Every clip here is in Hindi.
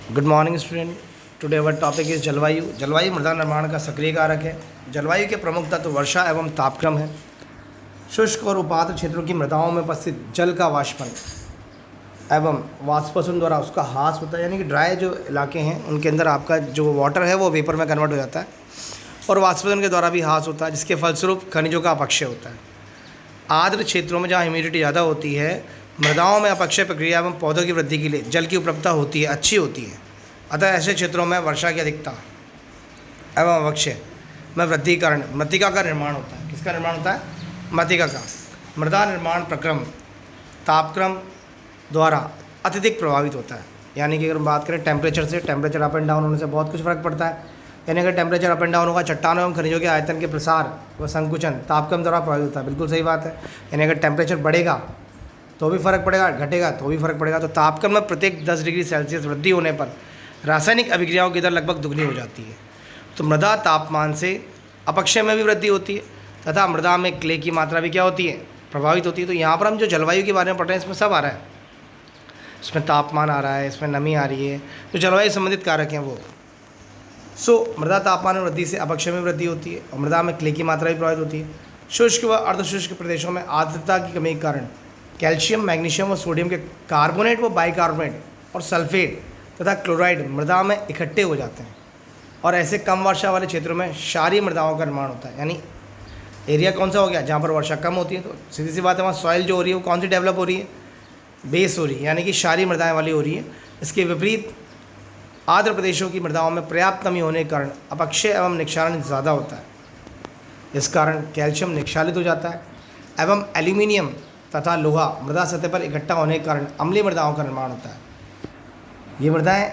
Good morning student. Today our topic is जलवायु। जलवायु मृदा निर्माण का सक्रिय कारक है। जलवायु के प्रमुख तत्व वर्षा एवं तापक्रम है। शुष्क और उपात्र क्षेत्रों की मृदाओं में उपस्थित जल का वाष्पन एवं वाष्पोत्सर्जन द्वारा उसका ह्रास होता है, यानी कि ड्राई जो इलाके हैं उनके अंदर आपका जो वाटर है वो वेपर में कन्वर्ट हो जाता है और वाष्पोत्सर्जन के द्वारा भी ह्रास होता है, जिसके फलस्वरूप खनिजों का अपक्षय होता है। आर्द्र क्षेत्रों में जहाँ ह्यूमिडिटी ज़्यादा होती है, मृदाओं में अपक्षय प्रक्रिया एवं पौधों की वृद्धि के लिए जल की उपलब्धता होती है, अच्छी होती है। अतः ऐसे क्षेत्रों में वर्षा की अधिकता एवं अपक्षय में वृद्धि के कारण मृत्तिका का निर्माण होता है। किसका निर्माण होता है? मृत्तिका का। मृदा निर्माण प्रक्रम तापक्रम द्वारा अत्यधिक प्रभावित होता है। यानी कि अगर हम बात करें टेम्परेचर से, टेम्परेचर अप एंड डाउन होने से बहुत कुछ फ़र्क पड़ता है। यानी अगर टेम्परेचर अप एंड डाउन होगा, चट्टानों एवं खनिजों के आयतन के प्रसार व संकुचन तापक्रम द्वारा प्रभावित होता है। बिल्कुल सही बात है। यानी अगर टेम्परेचर बढ़ेगा तो भी फ़र्क पड़ेगा, घटेगा तो भी फ़र्क पड़ेगा। तो तापक्रम में प्रत्येक 10 डिग्री सेल्सियस वृद्धि होने पर रासायनिक अभिक्रियाओं की दर लगभग दुगनी हो जाती है। तो मृदा तापमान से अपक्षय में भी वृद्धि होती है तथा मृदा में क्ले की मात्रा भी क्या होती है? प्रभावित होती है। तो यहाँ पर हम जो जलवायु के बारे में पढ़ रहे हैं इसमें सब आ रहा है। इसमें तापमान आ रहा है, इसमें नमी आ रही है, जो जलवायु संबंधित कारक हैं वो। मृदा तापमान में वृद्धि से अपक्षय में वृद्धि होती है और मृदा में क्ले की मात्रा भी प्रभावित होती है। शुष्क व अर्धशुष्क प्रदेशों में आर्द्रता की कमी के कारण कैल्शियम, मैग्नीशियम और सोडियम के कार्बोनेट व बाइकार्बोनेट और सल्फेट तथा क्लोराइड मृदा में इकट्ठे हो जाते हैं और ऐसे कम वर्षा वाले क्षेत्रों में क्षारीय मृदाओं का निर्माण होता है। यानी एरिया कौन सा हो गया? जहाँ पर वर्षा कम होती है, तो सीधी सी बात है वहाँ सॉइल जो हो रही है वो कौन सी डेवलप हो रही है? बेस हो रही है, यानी कि क्षारीय मृदाएं वाली हो रही है। इसके विपरीत आर्द्र प्रदेशों की मृदाओं में पर्याप्त नमी होने के कारण अपक्षय एवं निक्षालन ज़्यादा होता है। इस कारण कैल्शियम निक्षालित हो जाता है एवं एल्यूमिनियम तथा लोहा मृदा सतह पर इकट्ठा होने के कारण अम्लीय मृदाओं का निर्माण होता है। ये मृदाएं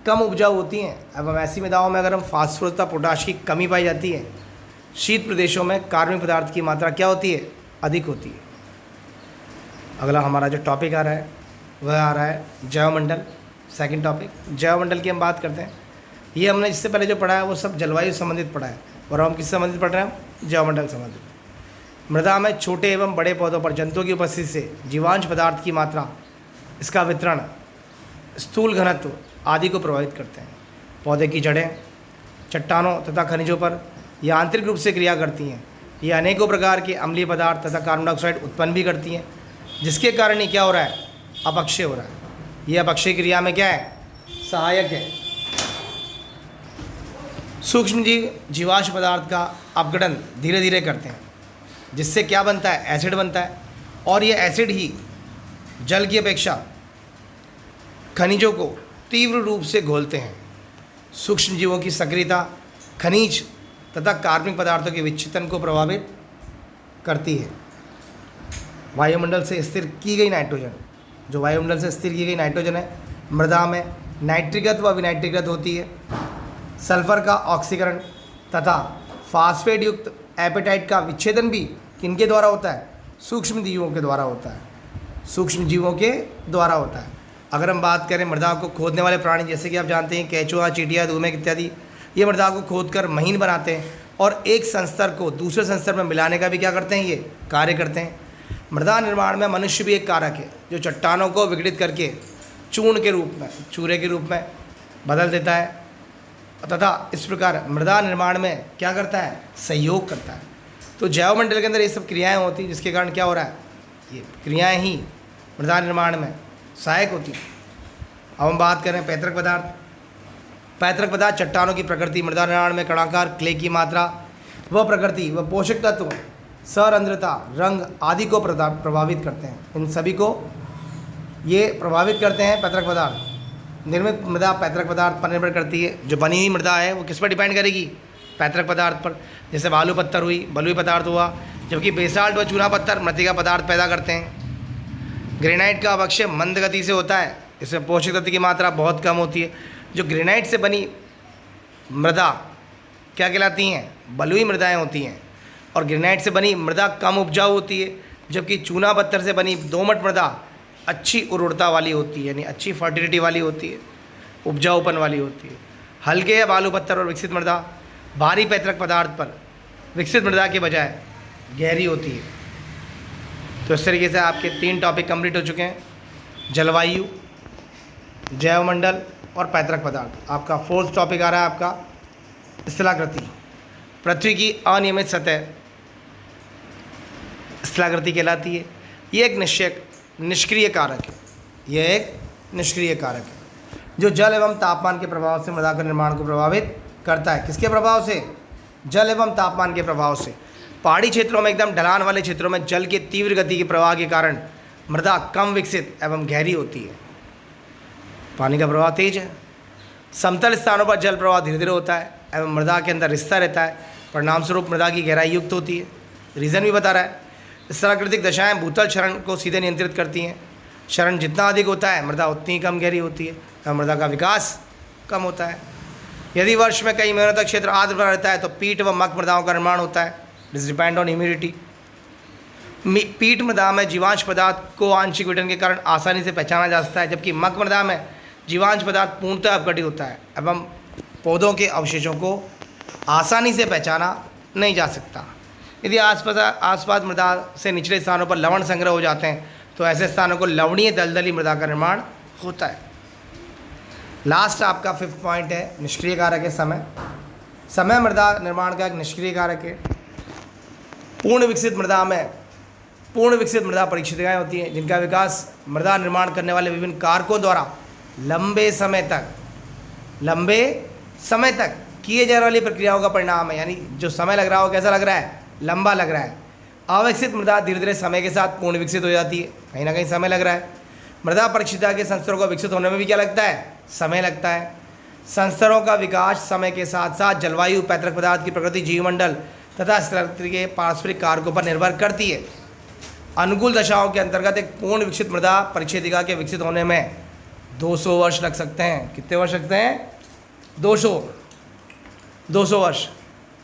कम उपजाऊ होती हैं एवं ऐसी मृदाओं में अगर हम फास्फोरस तथा पोटाश की कमी पाई जाती है। शीत प्रदेशों में कार्बनिक पदार्थ की मात्रा क्या होती है? अधिक होती है। अगला हमारा जो टॉपिक आ रहा है वह आ रहा है जैवमंडल। सेकंड टॉपिक जैवमंडल की हम बात करते हैं। ये हमने इससे पहले जो पढ़ा है वो सब जलवायु संबंधित पढ़ा है और हम किस संबंधित पढ़ रहे हैं? जैवमंडल संबंधित। मृदा में छोटे एवं बड़े पौधों पर जंतुओं की उपस्थिति से जीवांश पदार्थ की मात्रा, इसका वितरण, स्थूल घनत्व आदि को प्रभावित करते हैं। पौधे की जड़ें चट्टानों तथा खनिजों पर यांत्रिक रूप से क्रिया करती हैं। ये अनेकों प्रकार के अम्लीय पदार्थ तथा कार्बन डाइऑक्साइड उत्पन्न भी करती हैं, जिसके कारण ये क्या हो रहा है? अपक्षय हो रहा है। ये अपक्षय क्रिया में क्या है? सहायक है। सूक्ष्मजीव जीवाश्म पदार्थ का अपघटन धीरे धीरे करते हैं, जिससे क्या बनता है? एसिड बनता है और ये एसिड ही जल की अपेक्षा खनिजों को तीव्र रूप से घोलते हैं। सूक्ष्म जीवों की सक्रियता खनिज तथा कार्बनिक पदार्थों के विच्छेदन को प्रभावित करती है। वायुमंडल से स्थिर की गई नाइट्रोजन, जो वायुमंडल से स्थिर की गई नाइट्रोजन है, मृदा में नाइट्रिकत व विनाइट्रिकत होती है। सल्फर का ऑक्सीकरण तथा फास्फेट युक्त एपेटाइट का विच्छेदन भी किनके द्वारा होता है? सूक्ष्म जीवों के द्वारा होता है। सूक्ष्म जीवों के द्वारा होता है। अगर हम बात करें मृदा को खोदने वाले प्राणी, जैसे कि आप जानते हैं केंचुआ, चींटियाँ, धूमें इत्यादि, ये मृदा को खोदकर महीन बनाते हैं और एक संस्तर को दूसरे संस्तर में मिलाने का भी क्या करते हैं? ये कार्य करते हैं। मृदा निर्माण में मनुष्य भी एक कारक है, जो चट्टानों को विघटित करके चूर्ण के रूप में, चूरे के रूप में बदल देता है तथा इस प्रकार मृदा निर्माण में क्या करता है? सहयोग करता है। तो जैवमंडल के अंदर ये सब क्रियाएं होती हैं, जिसके कारण क्या हो रहा है? ये क्रियाएं ही मृदा निर्माण में सहायक होती है। अब हम बात करें पैतृक पदार्थ। पैतृक पदार्थ चट्टानों की प्रकृति, मृदा निर्माण में कणाकार, क्ले की मात्रा व प्रकृति व पोषक तत्व, सरंध्रता, रंग आदि को प्रभावित करते हैं। इन सभी को ये प्रभावित करते हैं पैतृक पदार्थ। निर्मित मृदा पैतृक पदार्थ पर निर्भर करती है। जो बनी हुई मृदा है वो किस पर डिपेंड करेगी? पैतृक पदार्थ पर। जैसे बालू पत्थर हुई, बलुई पदार्थ हुआ, जबकि बेसाल्ट व चूना पत्थर मृतिका पदार्थ पैदा करते हैं। ग्रेनाइट का अपक्षय मंद गति से होता है, इसमें पोषक तत्व की मात्रा बहुत कम होती है। जो ग्रेनाइट से बनी मृदा क्या कहलाती हैं? बलुई मृदाएँ होती हैं। और ग्रेनाइट से बनी मृदा कम उपजाऊ होती है, जबकि चूना पत्थर से बनी दोमट मृदा अच्छी उर्वरता वाली होती है, यानी अच्छी फर्टिलिटी वाली होती है, उपजाऊपन वाली होती है। हल्के या बालू पत्थर और विकसित मृदा भारी पैतृक पदार्थ पर विकसित मृदा के बजाय गहरी होती है। तो इस तरीके से आपके 3 टॉपिक कंप्लीट हो चुके हैं। जलवायु, जैवमंडल और पैतृक पदार्थ। आपका फोर्थ टॉपिक आ रहा है आपका स्थलाकृति। पृथ्वी की अनियमित सतह स्थलाकृति कहलाती है। ये एक निष्क्रिय कारक है। यह एक निष्क्रिय कारक है जो जल एवं तापमान के प्रभाव से मृदा के निर्माण को प्रभावित करता है। किसके प्रभाव से? जल एवं तापमान के प्रभाव से। पहाड़ी क्षेत्रों में, एकदम ढलान वाले क्षेत्रों में जल के तीव्र गति के प्रवाह के कारण मृदा कम विकसित एवं गहरी होती है। पानी का प्रवाह तेज है। समतल स्थानों पर जल प्रवाह धीरे धीरे होता है एवं मृदा के अंदर रिसता रहता है। परिणामस्वरूप मृदा की गहराई युक्त होती है। रीज़न भी बता रहा है। स्थलाकृतिक दशाएं भूतल क्षरण को सीधे नियंत्रित करती हैं। क्षरण जितना अधिक होता है मृदा उतनी कम गहरी होती है एवं मृदा का विकास कम होता है। यदि वर्ष में कई महीनों तक क्षेत्र आर्द्र बना रहता है तो पीट व मक मृदाओं का निर्माण होता है। This depend on humidity. पीट मृदा में जीवांश पदार्थ को आंशिक विघटन के कारण आसानी से पहचाना जा सकता है, जबकि मक मृदा में जीवांश पदार्थ पूर्णतः अपघटित होता है एवं पौधों के अवशेषों को आसानी से पहचाना नहीं जा सकता। यदि आसपास मृदा से निचले स्थानों पर लवण संग्रह हो जाते हैं तो ऐसे स्थानों को लवणीय दलदली मृदा का निर्माण होता है। लास्ट आपका 5th पॉइंट है निष्क्रिय कारक है समय। समय मृदा निर्माण का एक निष्क्रिय कारक है। पूर्ण विकसित मृदा परिक्षेदिकाएँ होती हैं जिनका विकास मृदा निर्माण करने वाले विभिन्न कारकों द्वारा लंबे समय तक किए जाने वाली प्रक्रियाओं का परिणाम है। यानी जो समय लग रहा हो कैसा लग रहा है? लंबा लग रहा है। अविकसित मृदा धीरे धीरे समय के साथ पूर्ण विकसित हो जाती है। कहीं ना कहीं समय लग रहा है। मृदा परिक्षेदिका के संस्तरों को विकसित होने में भी क्या लगता है? समय लगता है। संस्तरों का विकास समय के साथ साथ जलवायु, पैतृक पदार्थ की प्रकृति, जीवमंडल तथा स्थलाकृति के पारस्परिक कारकों पर निर्भर करती है। अनुकूल दशाओं के अंतर्गत एक पूर्ण विकसित मृदा परिक्षेदिका के विकसित होने में 200 वर्ष लग सकते हैं। कितने वर्ष लगते हैं? 200 वर्ष।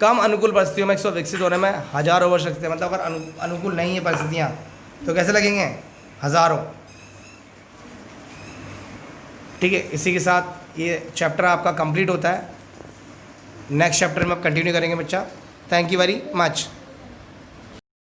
कम अनुकूल परिस्थितियों में इसको विकसित होने में हजारों वर्ष लगते हैं। मतलब अगर अनुकूल नहीं है परिस्थितियाँ तो कैसे लगेंगे? हज़ारों। ठीक है, इसी के साथ ये चैप्टर आपका कंप्लीट होता है। नेक्स्ट चैप्टर में आप कंटिन्यू करेंगे बच्चा। Thank you very much.